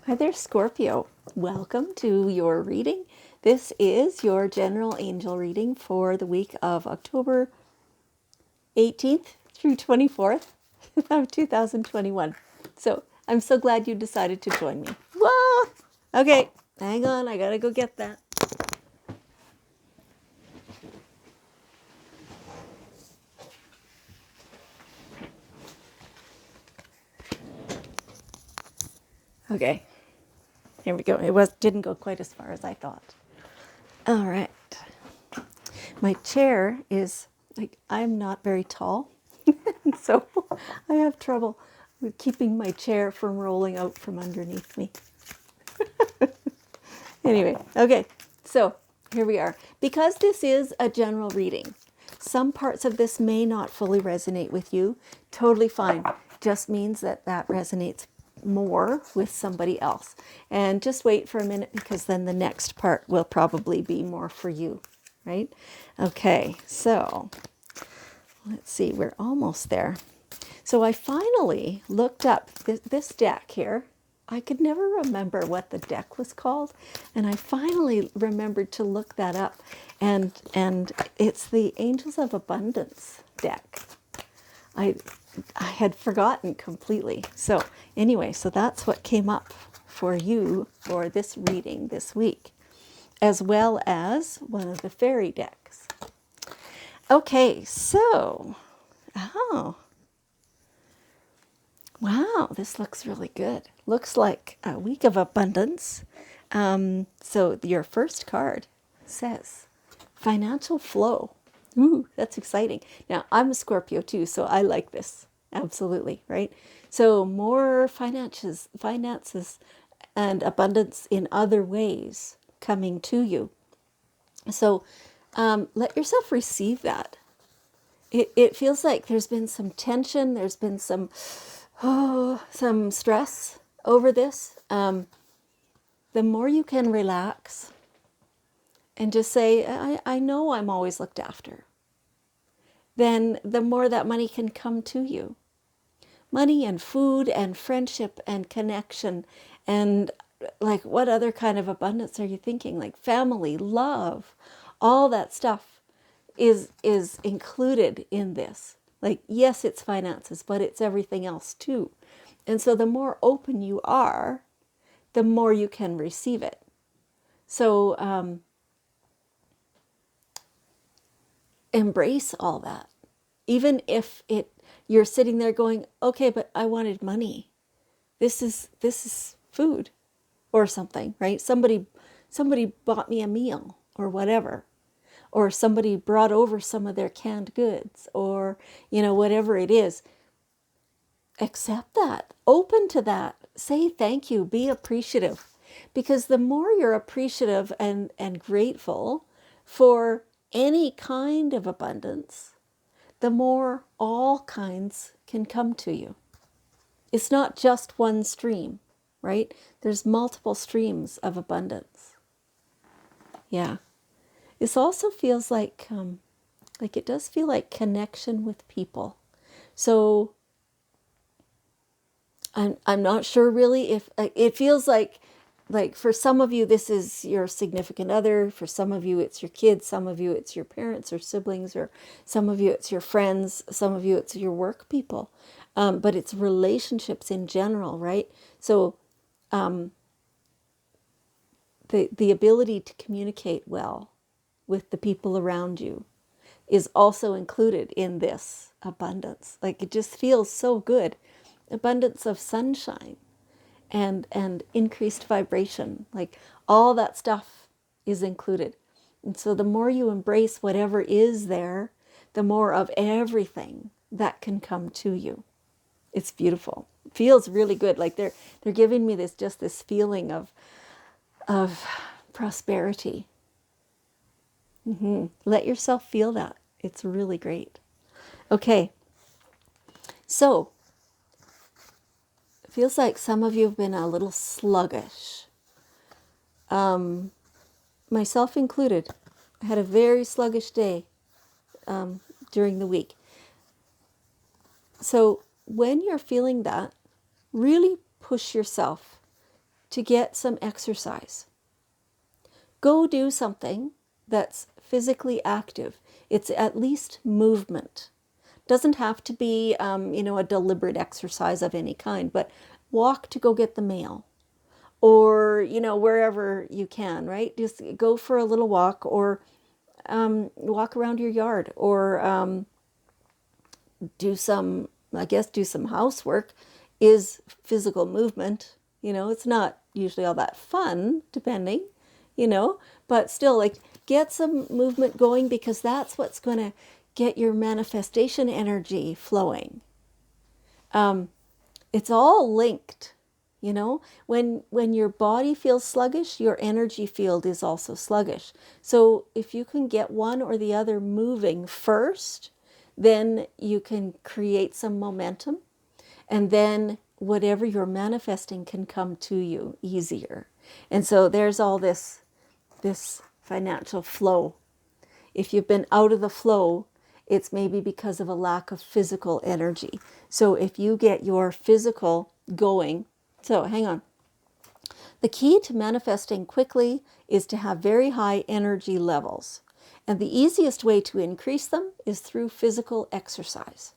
Hi there, Scorpio. Welcome to your reading. This is your general angel reading for the week of October 18th through 24th of 2021. So I'm so glad you decided to join me. Whoa! Okay, hang on. I gotta go get that. Okay, here we go. Didn't go quite as far as I thought. All right. My chair is like, I'm not very tall, so I have trouble with keeping my chair from rolling out from underneath me. Anyway, okay, so here we are. Because this is a general reading, some parts of this may not fully resonate with you. Totally fine. Just means that that resonates more with somebody else. And just wait for a minute because then the next part will probably be more for you, right? Okay, so let's see, we're almost there. So I finally looked up this deck here. I could never remember what the deck was called, and I finally remembered to look that up. And it's the Angels of Abundance deck. I had forgotten completely. So anyway, so that's what came up for you for this reading this week, as well as one of the fairy decks. Okay, so oh, wow, this looks really good. Looks like a week of abundance. So your first card says financial flow. Ooh, that's exciting. Now, I'm a Scorpio too, so I like this. Absolutely, right? So more finances and abundance in other ways coming to you. So let yourself receive that. It feels like there's been some tension, there's been some stress over this. The more you can relax and just say, I know I'm always looked after, then the more that money can come to you. Money and food and friendship and connection and like what other kind of abundance are you thinking? Like family, love, all that stuff is included in this. Like, yes, it's finances, but it's everything else too. And so the more open you are, the more you can receive it. So embrace all that. Even if you're sitting there going, okay, but I wanted money. This is food or something, right? Somebody bought me a meal or whatever. Or somebody brought over some of their canned goods or, whatever it is. Accept that, open to that, say thank you, be appreciative. Because the more you're appreciative and grateful for any kind of abundance, the more all kinds can come to you. It's not just one stream, right? There's multiple streams of abundance. Yeah. This also feels like it does feel like connection with people. So I'm not sure really if it feels like for some of you this is your significant other, for some of you it's your kids, some of you it's your parents or siblings, or some of you it's your friends, some of you it's your work people, but it's relationships in general, right? So the ability to communicate well with the people around you is also included in this abundance. Like, it just feels so good. Abundance of sunshine and increased vibration, like all that stuff is included. And so the more you embrace whatever is there, the more of everything that can come to you. It's beautiful. It feels really good. Like they're giving me this feeling of prosperity. Let yourself feel that. It's really great. Okay. So it feels like some of you have been a little sluggish. Myself included. I had a very sluggish day during the week. So when you're feeling that, really push yourself to get some exercise. Go do something that's physically active. It's at least movement. Doesn't have to be, a deliberate exercise of any kind, but walk to go get the mail, or, wherever you can, right? Just go for a little walk, or walk around your yard, or do some housework is physical movement. It's not usually all that fun, depending, but still, like, get some movement going, because that's what's going to get your manifestation energy flowing. It's all linked. When your body feels sluggish, your energy field is also sluggish. So if you can get one or the other moving first, then you can create some momentum, and then whatever you're manifesting can come to you easier. And so there's all this financial flow. If you've been out of the flow, it's maybe because of a lack of physical energy. So if you get your physical going, so hang on. The key to manifesting quickly is to have very high energy levels. And the easiest way to increase them is through physical exercise.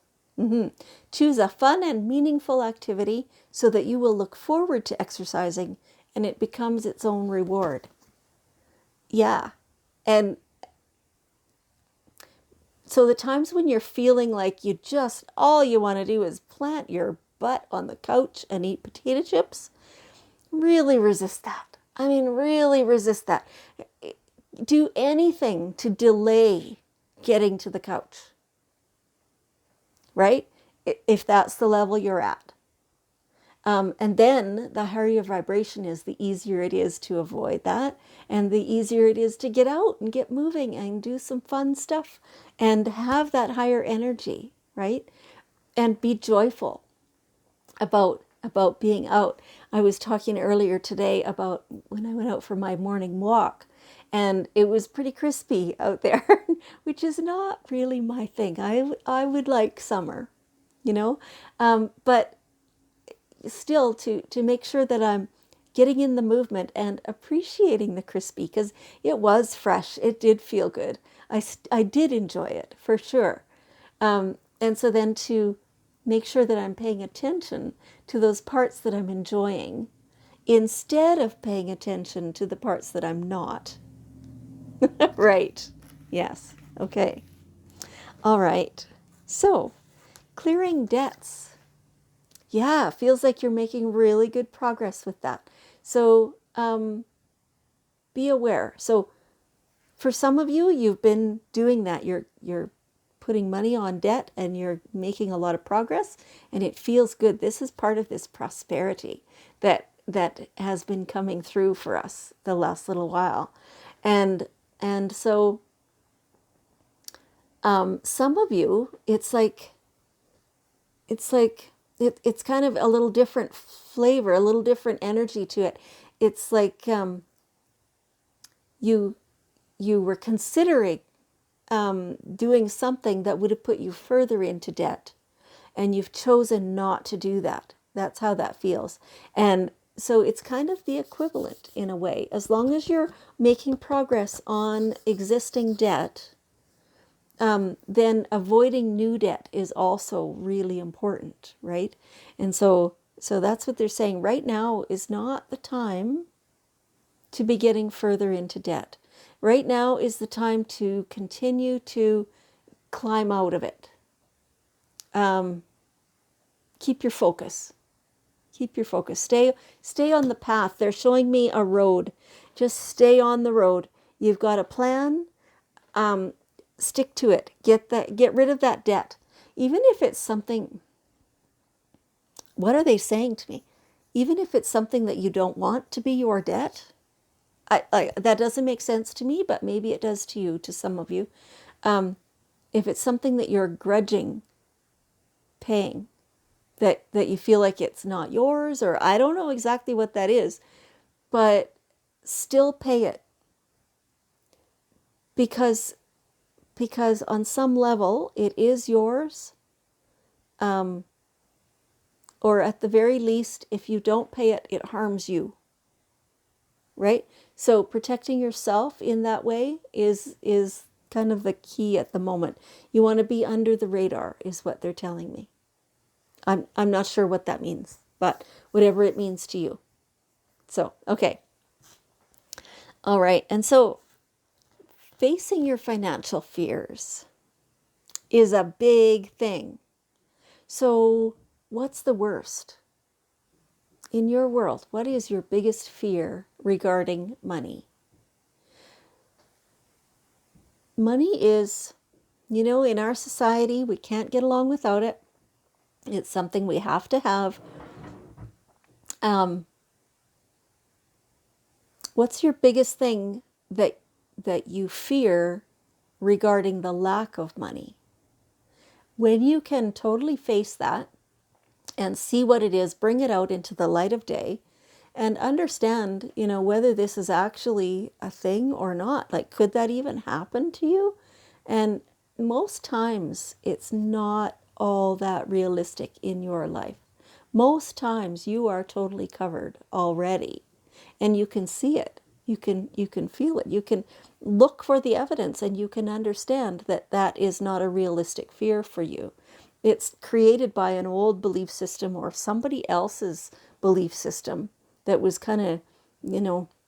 Choose a fun and meaningful activity so that you will look forward to exercising and it becomes its own reward. Yeah. And so the times when you're feeling like all you want to do is plant your butt on the couch and eat potato chips, really resist that. I mean, really resist that. Do anything to delay getting to the couch, right? If that's the level you're at. And then the higher your vibration is, the easier it is to avoid that. And the easier it is to get out and get moving and do some fun stuff and have that higher energy, right? And be joyful about being out. I was talking earlier today about when I went out for my morning walk, and it was pretty crispy out there, which is not really my thing. I would like summer, but still to make sure that I'm getting in the movement and appreciating the crispy, because it was fresh. It did feel good. I did enjoy it for sure. And so then to make sure that I'm paying attention to those parts that I'm enjoying instead of paying attention to the parts that I'm not. Right. Yes. Okay. All right. So, clearing debts. Yeah, feels like you're making really good progress with that. So, be aware. So, for some of you, you've been doing that. You're putting money on debt and you're making a lot of progress, and it feels good. This is part of this prosperity that has been coming through for us the last little while. And so some of you, it's kind of a little different flavor, a little different energy to it. It's like you were considering doing something that would have put you further into debt, and you've chosen not to do that. That's how that feels. And so it's kind of the equivalent in a way. As long as you're making progress on existing debt, then avoiding new debt is also really important, right? And so that's what they're saying. Right now is not the time to be getting further into debt. Right now is the time to continue to climb out of it. Keep your focus. Keep your focus. Stay on the path. They're showing me a road. Just stay on the road. You've got a plan. Stick to it. Get rid of that debt. Even if it's something, what are they saying to me? Even if it's something that you don't want to be your debt, that doesn't make sense to me, but maybe it does to you, to some of you. If it's something that you're grudging paying, that you feel like it's not yours, or I don't know exactly what that is, but still pay it. Because on some level it is yours, or at the very least, if you don't pay it, it harms you. right? So protecting yourself in that way is kind of the key at the moment. You want to be under the radar is what they're telling me. I'm not sure what that means, but whatever it means to you. So, okay. All right. And so facing your financial fears is a big thing. So, what's the worst? In your world, what is your biggest fear regarding money? Money is, in our society, we can't get along without it. It's something we have to have. What's your biggest thing that you fear regarding the lack of money? When you can totally face that and see what it is, bring it out into the light of day, and understand, whether this is actually a thing or not. Like, could that even happen to you? And most times it's not all that realistic in your life. Most times you are totally covered already, and you can see it. You can feel it. You can look for the evidence, and you can understand that that is not a realistic fear for you. It's created by an old belief system or somebody else's belief system that was kind of,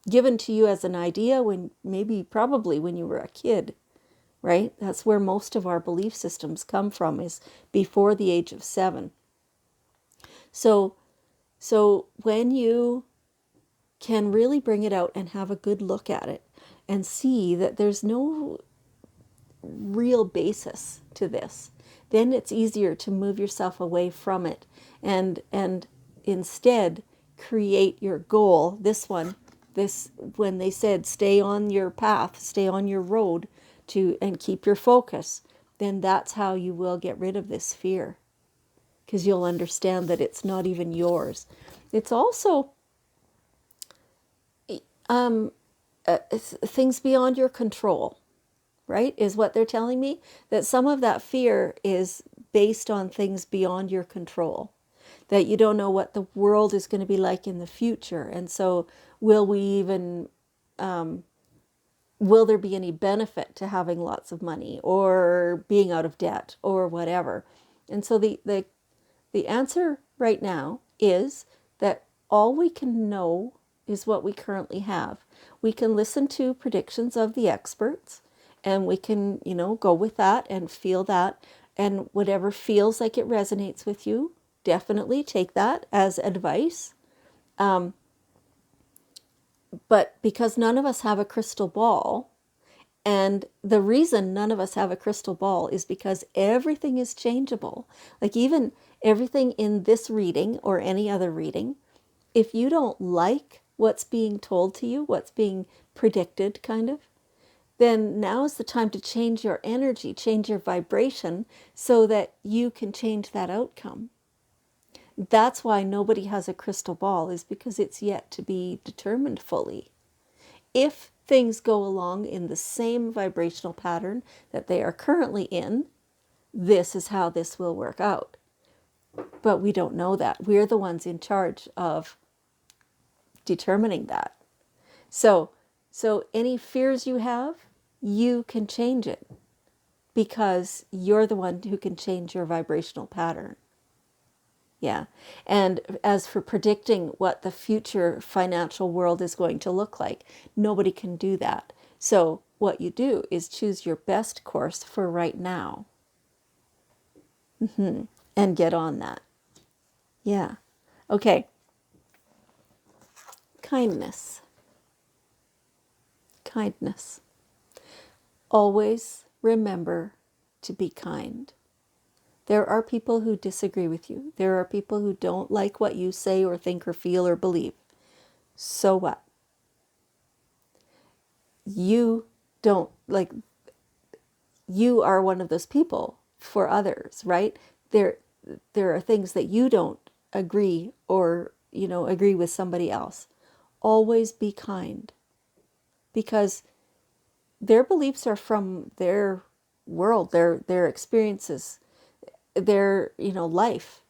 given to you as an idea when probably when you were a kid, right? That's where most of our belief systems come from, is before the age of 7. So when you can really bring it out and have a good look at it and see that there's no real basis to this, then it's easier to move yourself away from it and instead create your goal. When they said stay on your path, stay on your road and keep your focus, then that's how you will get rid of this fear, because you'll understand that it's not even yours. It's also things beyond your control, right? Is what they're telling me, that some of that fear is based on things beyond your control, that you don't know what the world is going to be like in the future. And so will there be any benefit to having lots of money or being out of debt or whatever? And so the answer right now is that all we can know is what we currently have. We can listen to predictions of the experts, and we can, go with that and feel that. And whatever feels like it resonates with you, definitely take that as advice. But because none of us have a crystal ball, and the reason none of us have a crystal ball is because everything is changeable. Like, even everything in this reading or any other reading, if you don't like what's being told to you, what's being predicted, kind of, then now is the time to change your energy, change your vibration, so that you can change that outcome. That's why nobody has a crystal ball, is because it's yet to be determined fully. If things go along in the same vibrational pattern that they are currently in, this is how this will work out. But we don't know that. We're the ones in charge of determining that. So any fears you have, you can change it, because you're the one who can change your vibrational pattern. Yeah. And as for predicting what the future financial world is going to look like, nobody can do that. So what you do is choose your best course for right now. And get on that. Yeah. Okay. Kindness. Kindness. Always remember to be kind. There are people who disagree with you. There are people who don't like what you say or think or feel or believe. So what? You don't, like, you are one of those people for others, right? There are things that you don't agree or, agree with somebody else. Always be kind, because their beliefs are from their world, their experiences, their, life,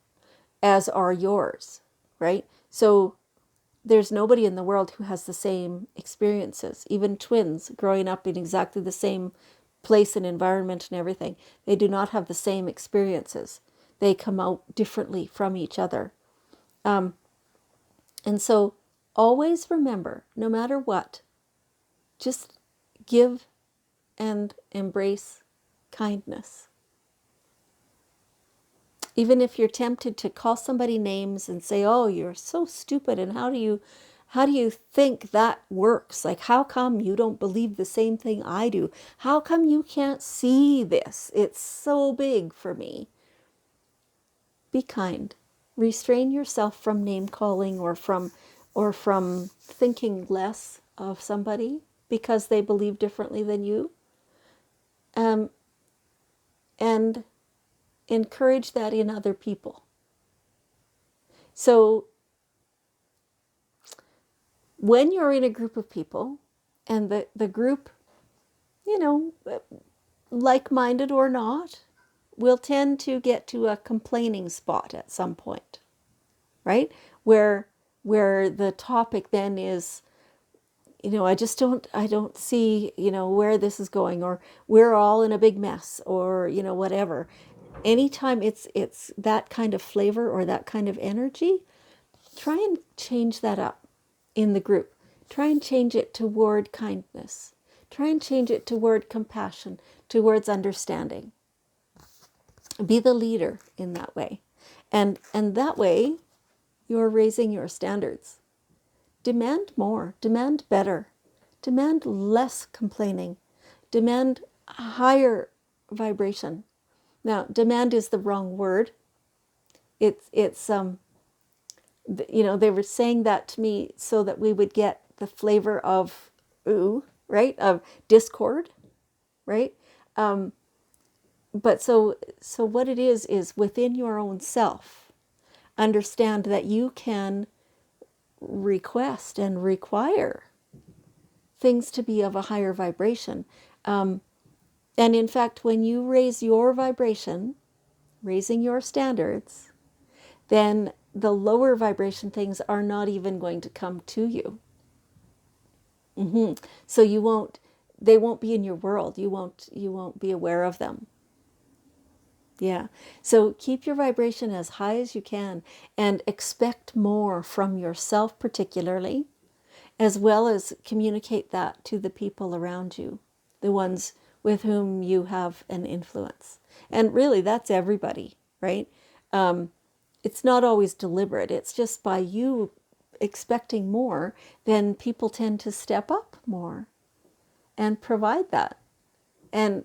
as are yours, right? So there's nobody in the world who has the same experiences. Even twins growing up in exactly the same place and environment and everything, they do not have the same experiences. They come out differently from each other. And so always remember, no matter what, just give and embrace kindness. Even if you're tempted to call somebody names and say, "Oh, you're so stupid," and how do you think that works? Like, how come you don't believe the same thing I do? How come you can't see this? It's so big for me. Be kind. Restrain yourself from name calling or from thinking less of somebody because they believe differently than you. And encourage that in other people. So when you're in a group of people and the group, you know, like-minded or not, will tend to get to a complaining spot at some point, right? Where the topic then is, I don't see, where this is going, or we're all in a big mess, or, whatever. Anytime it's that kind of flavor or that kind of energy, try and change that up in the group. Try and change it toward kindness. Try and change it toward compassion, towards understanding. Be the leader in that way. And that way, you're raising your standards. Demand more, demand better, demand less complaining, demand higher vibration. Now, demand is the wrong word. It's they were saying that to me so that we would get the flavor of right, of discord, right? But so what it is within your own self, understand that you can request and require things to be of a higher vibration. And in fact, when you raise your vibration, raising your standards, then the lower vibration things are not even going to come to you. So they won't be in your world. You won't be aware of them. Yeah. So keep your vibration as high as you can and expect more from yourself particularly, as well as communicate that to the people around you, the ones with whom you have an influence. And really, that's everybody, right? It's not always deliberate. It's just by you expecting more, then people tend to step up more and provide that. And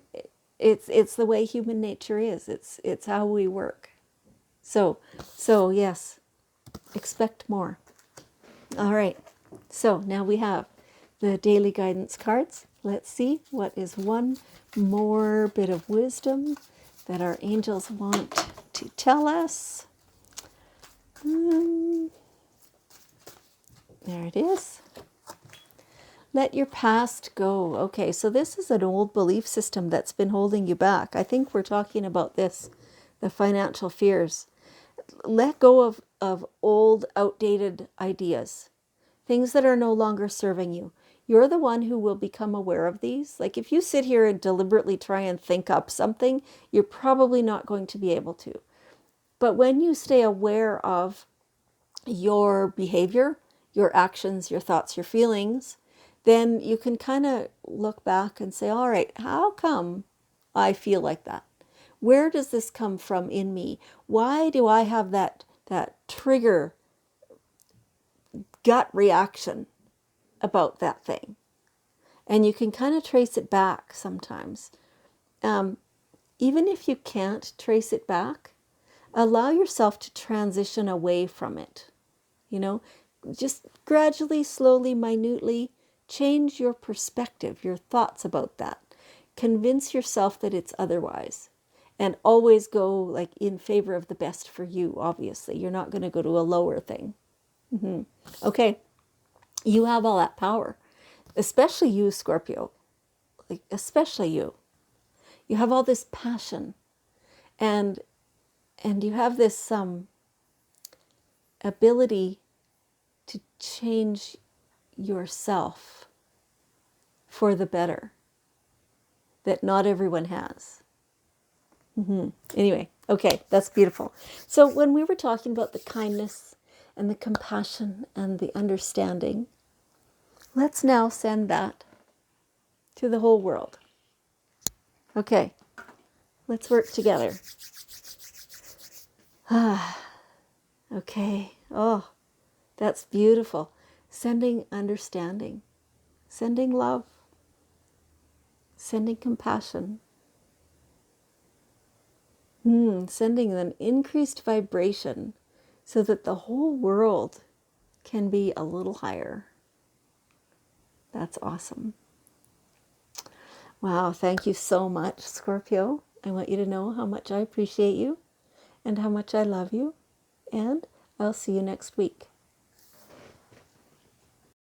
it's the way human nature is. It's how we work. So yes, expect more. All right. So now we have the daily guidance cards. Let's see what is one more bit of wisdom that our angels want to tell us. There it is. Let your past go. Okay, so this is an old belief system that's been holding you back. I think we're talking about this, the financial fears. Let go of old, outdated ideas, things that are no longer serving you. You're the one who will become aware of these. Like if you sit here and deliberately try and think up something, you're probably not going to be able to. But when you stay aware of your behavior, your actions, your thoughts, your feelings, then you can kind of look back and say, all right, how come I feel like that? Where does this come from in me? Why do I have that trigger gut reaction about that thing? And you can kind of trace it back sometimes. Even if you can't trace it back, allow yourself to transition away from it. Just gradually, slowly, minutely change your perspective, your thoughts about that. Convince yourself that it's otherwise. And always go like in favor of the best for you, obviously. You're not going to go to a lower thing. Okay, you have all that power. Especially you, Scorpio. Like, especially you. You have all this passion. And you have this ability to change yourself for the better that not everyone has. Anyway, okay, that's beautiful. So when we were talking about the kindness and the compassion and the understanding, let's now send that to the whole world. Okay, let's work together. Okay. Oh, that's beautiful. Sending understanding, sending love, sending compassion, sending an increased vibration so that the whole world can be a little higher. That's awesome. Wow, thank you so much, Scorpio. I want you to know how much I appreciate you and how much I love you. And I'll see you next week.